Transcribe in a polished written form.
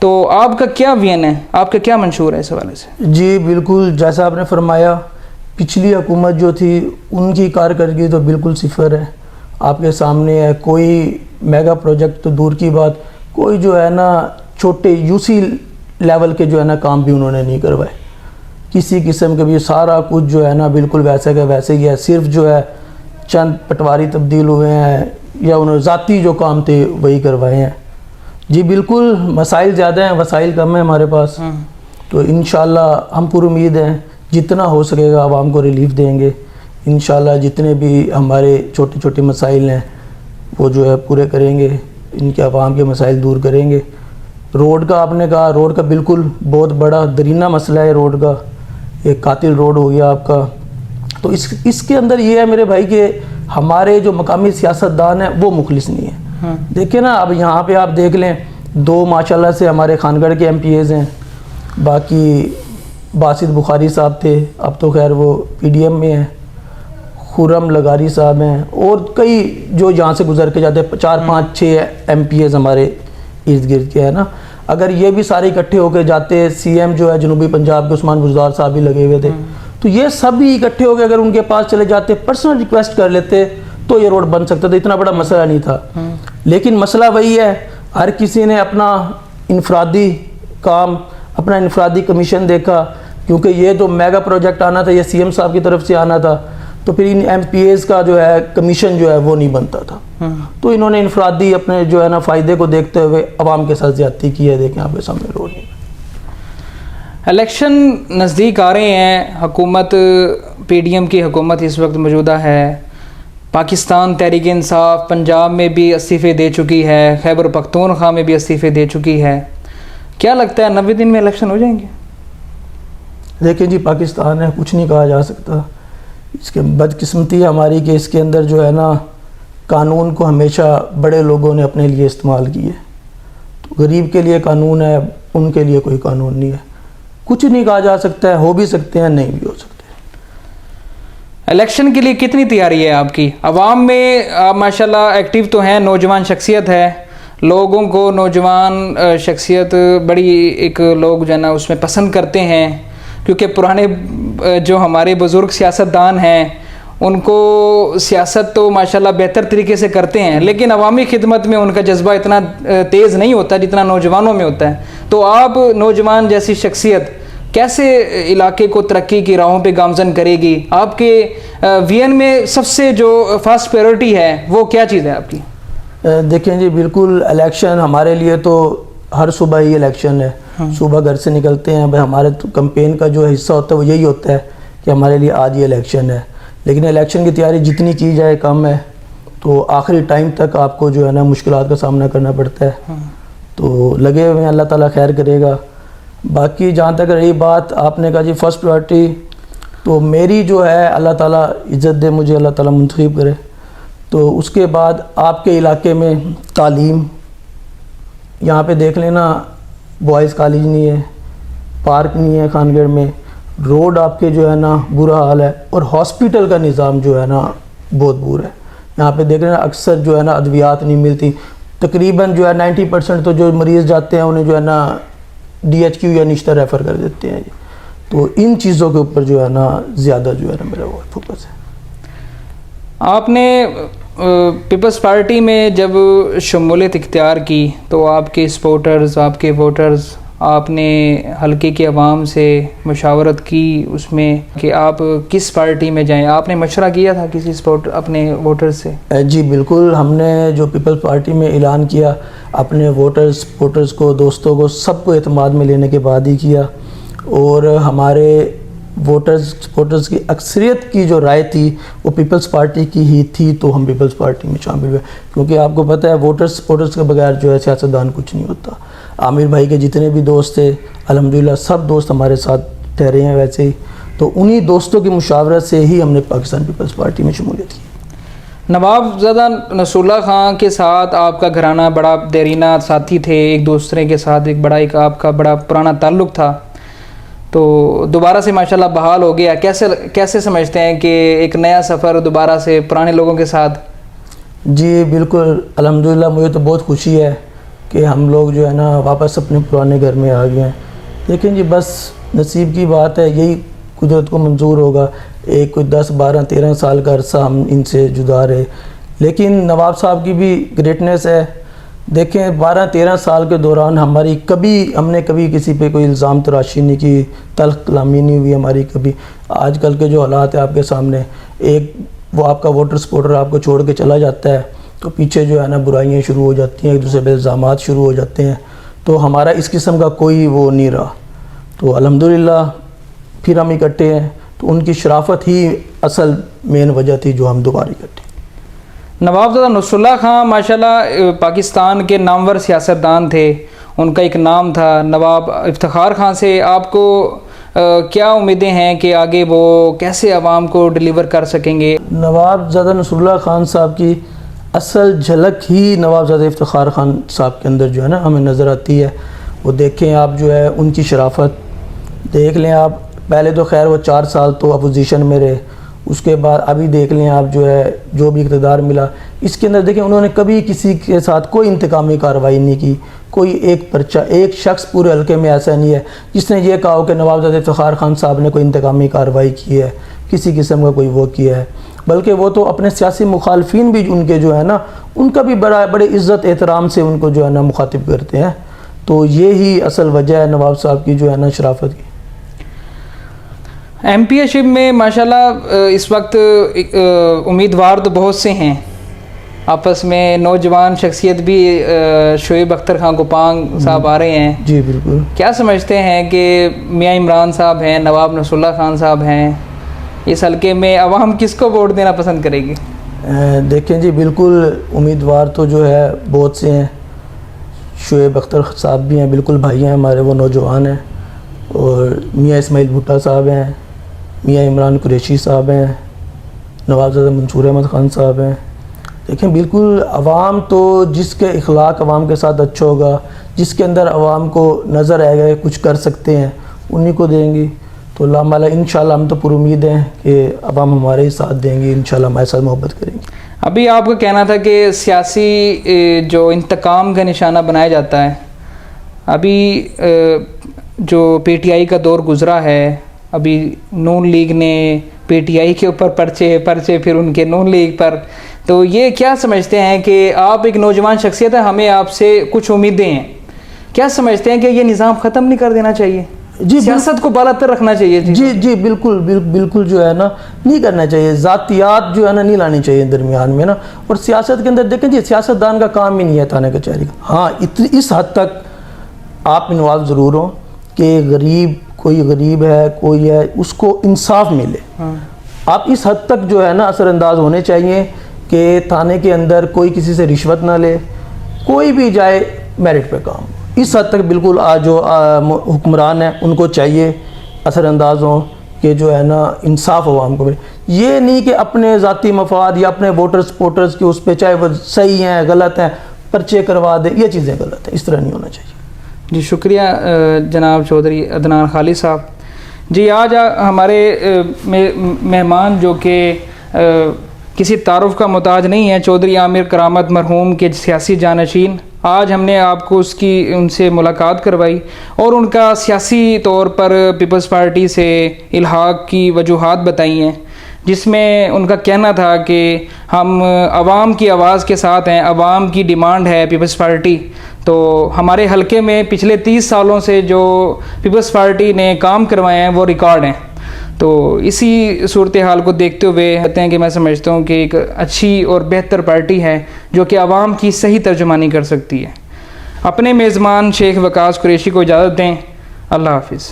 تو آپ کا کیا وین ہے, آپ کا کیا منشور ہے اس حوالے سے؟ جی بالکل, جیسا آپ نے فرمایا پچھلی حکومت جو تھی ان کی کارکردگی تو بالکل صفر ہے, آپ کے سامنے ہے. کوئی میگا پروجیکٹ تو دور کی بات, کوئی جو ہے نا چھوٹے یوسی لیول کے جو ہے نا کام بھی انہوں نے نہیں کروائے کسی قسم کے بھی. سارا کچھ جو ہے نا بالکل ویسے کا ویسے ہی ہے. صرف جو ہے چند پٹواری تبدیل ہوئے ہیں یا انہوں ذاتی جو کام تھے وہی کروائے ہیں. جی بالکل, مسائل زیادہ ہیں, وسائل کم ہیں ہمارے پاس. تو انشاءاللہ ہم پر امید ہیں جتنا ہو سکے گا عوام کو ریلیف دیں گے انشاءاللہ. جتنے بھی ہمارے چھوٹے چھوٹے مسائل ہیں وہ جو ہے پورے کریں گے, ان کے عوام کے مسائل دور کریں گے. روڈ کا آپ نے کہا, روڈ کا بالکل بہت بڑا درینہ مسئلہ ہے روڈ کا, ایک قاتل روڈ ہو گیا آپ کا. تو اس کے اندر یہ ہے میرے بھائی کہ ہمارے جو مقامی سیاستدان ہیں وہ مخلص نہیں ہیں. دیکھیں نا اب یہاں پہ آپ دیکھ لیں, 2 ماشاءاللہ سے ہمارے خانگڑھ کے ایم پی ایز ہیں, باقی باسط بخاری صاحب تھے, اب تو خیر وہ پی ڈی ایم میں ہیں, خرم لغاری صاحب ہیں, اور کئی جو یہاں سے گزر کے جاتے ہیں 4 5 6 ایم پی ایز ہمارے ارد گرد کے ہے نا. اگر یہ بھی سارے اکٹھے ہو کے جاتے, سی ایم جو ہے جنوبی پنجاب کے عثمان بزدار صاحب بھی لگے ہوئے تھے, تو یہ سب بھی اکٹھے ہو کے اگر ان کے پاس چلے جاتے, پرسنل ریکویسٹ کر لیتے تو یہ روڈ بن سکتا تھا. اتنا بڑا مسئلہ نہیں تھا. لیکن مسئلہ وہی ہے, ہر کسی نے اپنا انفرادی کام, اپنا انفرادی کمیشن دیکھا, کیونکہ یہ جو میگا پروجیکٹ آنا تھا یہ سی ایم صاحب کی طرف سے آنا تھا, تو پھر ان ایم پی ایز کا جو ہے کمیشن جو ہے وہ نہیں بنتا تھا. تو انہوں نے انفرادی اپنے جو ہے نا فائدے کو دیکھتے ہوئے عوام کے ساتھ زیادتی کی ہے. دیکھیں آپ کے سامنے روڈ نہیں. الیکشن نزدیک آ رہے ہیں, حکومت پی ڈی ایم کی حکومت اس وقت موجودہ ہے, پاکستان تحریک انصاف پنجاب میں بھی استعفے دے چکی ہے, خیبر پختونخوا میں بھی استعفے دے چکی ہے. کیا لگتا ہے 90 دن میں الیکشن ہو جائیں گے؟ دیکھیں جی, پاکستان ہے, کچھ نہیں کہا جا سکتا. اس کے بدقسمتی ہماری کہ اس کے اندر جو ہے نا قانون کو ہمیشہ بڑے لوگوں نے اپنے لیے استعمال کی ہے. تو غریب کے لیے قانون ہے, ان کے لیے کوئی قانون نہیں ہے. کچھ نہیں کہا جا سکتا ہے, ہو بھی سکتے ہیں نہیں بھی ہو سکتے ہیں. الیکشن کے لیے کتنی تیاری ہے آپ کی؟ عوام میں آپ ماشاءاللہ ایکٹیو تو ہیں, نوجوان شخصیت ہے, لوگوں کو نوجوان شخصیت بڑی ایک لوگ جو ہے نا اس میں پسند کرتے ہیں, کیونکہ پرانے جو ہمارے بزرگ سیاستدان ہیں ان کو سیاست تو ماشاءاللہ بہتر طریقے سے کرتے ہیں, لیکن عوامی خدمت میں ان کا جذبہ اتنا تیز نہیں ہوتا جتنا نوجوانوں میں ہوتا ہے. تو آپ نوجوان جیسی شخصیت کیسے علاقے کو ترقی کی راہوں پہ گامزن کرے گی؟ آپ کے وی این میں سب سے جو فرسٹ پریورٹی ہے وہ کیا چیز ہے آپ کی؟ دیکھیں جی بالکل, الیکشن ہمارے لیے تو ہر صبح ہی الیکشن ہے. صبح گھر سے نکلتے ہیں, بھائی ہمارے تو کمپین کا جو حصہ ہوتا ہے وہ یہی ہوتا ہے کہ ہمارے لیے آج یہ الیکشن ہے. لیکن الیکشن کی تیاری جتنی کی جائے کم ہے, تو آخری ٹائم تک آپ کو جو ہے نا مشکلات کا سامنا کرنا پڑتا ہے. تو لگے ہوئے ہیں, اللہ تعالیٰ خیر کرے گا. باقی جہاں تک رہی بات, آپ نے کہا جی فرسٹ پریورٹی, تو میری جو ہے اللہ تعالیٰ عزت دے مجھے, اللہ تعالیٰ منتخب کرے. تو اس کے بعد آپ کے علاقے میں تعلیم, یہاں پہ دیکھ لینا بوائز کالج نہیں ہے, پارک نہیں ہے خانگڑھ میں, روڈ آپ کے جو ہے نا برا حال ہے, اور ہاسپیٹل کا نظام جو ہے نا بہت برا ہے. یہاں پہ دیکھ لینا اکثر جو ہے نا ادویات نہیں ملتی, تقریباً جو ہے 90% تو جو مریض جاتے ہیں انہیں جو ہے نا ڈی ایچ کیو یا نشتہ ریفر کر دیتے ہیں. تو ان چیزوں کے اوپر جو ہے نا زیادہ جو ہے نا میرا وہ فوکس ہے. آپ نے پیپلز پارٹی میں جب شمولیت اختیار کی تو آپ کے سپورٹرز, آپ کے ووٹرز, آپ نے حلقے کے عوام سے مشاورت کی اس میں کہ آپ کس پارٹی میں جائیں؟ آپ نے مشورہ کیا تھا کسی اپنے ووٹر سے؟ جی بالکل, ہم نے جو پیپلز پارٹی میں اعلان کیا اپنے ووٹرز, سپورٹرز کو, دوستوں کو, سب کو اعتماد میں لینے کے بعد ہی کیا. اور ہمارے ووٹرز سپورٹرز کی اکثریت کی جو رائے تھی وہ پیپلز پارٹی کی ہی تھی, تو ہم پیپلز پارٹی میں شامل ہوئے. کیونکہ آپ کو پتہ ہے ووٹرز سپورٹرز کے بغیر جو ہے سیاستدان کچھ نہیں ہوتا. عامر بھائی کے جتنے بھی دوست تھے الحمدللہ سب دوست ہمارے ساتھ ٹھہرے ہیں ویسے ہی, تو انہی دوستوں کی مشاورت سے ہی ہم نے پاکستان پیپلز پارٹی میں شمولیت کی. نوابزادہ نصر اللہ خان کے ساتھ آپ کا گھرانہ بڑا دیرینہ ساتھی تھے, ایک دوسرے کے ساتھ ایک آپ کا بڑا پرانا تعلق تھا, تو دوبارہ سے ماشاءاللہ بحال ہو گیا. کیسے سمجھتے ہیں کہ ایک نیا سفر دوبارہ سے پرانے لوگوں کے ساتھ؟ جی بالکل الحمدللہ, مجھے تو بہت خوشی ہے کہ ہم لوگ جو ہے نا واپس اپنے پرانے گھر میں آ گئے ہیں. لیکن جی بس نصیب کی بات ہے, یہی قدرت کو منظور ہوگا. ایک کوئی 10 12 13 سال کا عرصہ ہم ان سے جدا رہے. لیکن نواب صاحب کی بھی گریٹنیس ہے. دیکھیں 12 13 سال کے دوران ہم نے کبھی کسی پہ کوئی الزام تراشی نہیں کی, تلخ کلامی نہیں ہوئی ہماری کبھی. آج کل کے جو حالات ہیں آپ کے سامنے, ایک وہ آپ کا ووٹر سپورٹر آپ کو چھوڑ کے چلا جاتا ہے تو پیچھے جو ہے نا برائیاں شروع ہو جاتی ہیں, ایک دوسرے پہ الزامات شروع ہو جاتے ہیں. تو ہمارا اس قسم کا کوئی وہ نہیں رہا. تو الحمدللہ پھر ہم اکٹھے ہیں. تو ان کی شرافت ہی اصل مین وجہ تھی جو ہم دوبارہ اکٹھے. نوابزادہ نصر اللہ خان ماشاءاللہ پاکستان کے نامور سیاستدان تھے. ان کا ایک نام تھا. نواب افتخار خان سے آپ کو کیا امیدیں ہیں کہ آگے وہ کیسے عوام کو ڈیلیور کر سکیں گے؟ نوابزادہ نصر اللہ خان صاحب کی اصل جھلک ہی نوابزادہ افتخار خان صاحب کے اندر جو ہے نا ہمیں نظر آتی ہے. وہ دیکھیں آپ جو ہے ان کی شرافت دیکھ لیں آپ. پہلے تو خیر وہ 4 سال تو اپوزیشن میں رہے, اس کے بعد ابھی دیکھ لیں آپ جو ہے جو بھی اقتدار ملا اس کے اندر دیکھیں انہوں نے کبھی کسی کے ساتھ کوئی انتقامی کارروائی نہیں کی. کوئی ایک پرچہ, ایک شخص پورے حلقے میں ایسا نہیں ہے جس نے یہ کہا ہو کہ نوابزادہ افتخار خان صاحب نے کوئی انتقامی کارروائی کی ہے, کسی قسم کا کوئی وہ کیا ہے. بلکہ وہ تو اپنے سیاسی مخالفین بھی ان کے جو ہے نا ان کا بھی بڑے عزت احترام سے ان کو جو ہے نا مخاطب کرتے ہیں. تو یہی اصل وجہ ہے نواب صاحب کی جو ہے نا شرافت کی. ایم پی اے شپ میں ماشاءاللہ اس وقت امیدوار تو بہت سے ہیں. آپس میں نوجوان شخصیت بھی شعیب اختر خان کوپانگ صاحب آ رہے ہیں. جی بالکل. کیا سمجھتے ہیں کہ میاں عمران صاحب ہیں, نواب نصر اللہ خان صاحب ہیں, اس حلقے میں عوام کس کو ووٹ دینا پسند کرے گی؟ دیکھیں جی بالکل امیدوار تو جو ہے بہت سے ہیں. شعیب اختر صاحب بھی ہیں, بالکل بھائی ہیں ہمارے, وہ نوجوان ہیں. اور میاں اسماعیل بھٹا صاحب ہیں, میاں عمران قریشی صاحب ہیں, نوابزادہ منصور احمد خان صاحب ہیں. دیکھیں بالکل عوام تو جس کے اخلاق عوام کے ساتھ اچھا ہوگا, جس کے اندر عوام کو نظر آئے گا کچھ کر سکتے ہیں, انہی کو دیں گی. تو اللہ تعالیٰ انشاءاللہ ہم تو پر امید ہیں کہ عوام ہمارے ہی ساتھ دیں گی, انشاءاللہ ہمارے ساتھ محبت کریں گے. ابھی آپ کا کہنا تھا کہ سیاسی جو انتقام کا نشانہ بنایا جاتا ہے, ابھی جو پی ٹی آئی کا دور گزرا ہے, ابھی نون لیگ نے پی ٹی آئی کے اوپر پرچے پھر ان کے نون لیگ پر, تو یہ کیا سمجھتے ہیں کہ آپ ایک نوجوان شخصیت ہے, ہمیں آپ سے کچھ امیدیں ہیں, کیا سمجھتے ہیں کہ یہ نظام ختم نہیں کر دینا چاہیے؟ جی سیاست کو بالا تر رکھنا چاہیے. جی بالکل جو ہے نا نہیں کرنا چاہیے. ذاتیات جو ہے نا نہیں لانی چاہیے درمیان میں نا. اور سیاست کے اندر دیکھیں جی سیاستدان کا کام ہی نہیں ہے تھانے کچہری کا. ہاں اس حد تک آپ انوالو ضرور ہوں کہ کوئی غریب ہے, کوئی ہے, اس کو انصاف ملے. آپ اس حد تک جو ہے نا اثر انداز ہونے چاہیے کہ تھانے کے اندر کوئی کسی سے رشوت نہ لے, کوئی بھی جائے میرٹ پہ کام. اس حد تک بالکل جو حکمران ہیں ان کو چاہیے اثر انداز ہوں کہ جو ہے نا انصاف عوام کو ملے. یہ نہیں کہ اپنے ذاتی مفاد یا اپنے ووٹر سپورٹرز کے اس پہ چاہے وہ صحیح ہیں غلط ہیں پرچے کروا دیں, یہ چیزیں غلط ہیں, اس طرح نہیں ہونا چاہیے. جی شکریہ جناب چودھری عدنان خالد صاحب. جی آج ہمارے مہمان جو کہ کسی تعارف کا محتاج نہیں ہے, چودھری عامر کرامت مرحوم کے سیاسی جانشین, آج ہم نے آپ کو ان سے ملاقات کروائی اور ان کا سیاسی طور پر پیپلز پارٹی سے الحاق کی وجوہات بتائی ہیں, جس میں ان کا کہنا تھا کہ ہم عوام کی آواز کے ساتھ ہیں, عوام کی ڈیمانڈ ہے پیپلز پارٹی. تو ہمارے حلقے میں پچھلے 30 سالوں سے جو پیپلز پارٹی نے کام کروائے ہیں وہ ریکارڈ ہیں. تو اسی صورتحال کو دیکھتے ہوئے کہتے ہیں کہ میں سمجھتا ہوں کہ ایک اچھی اور بہتر پارٹی ہے جو کہ عوام کی صحیح ترجمانی کر سکتی ہے. اپنے میزبان شیخ وقاص قریشی کو اجازت دیں. اللہ حافظ.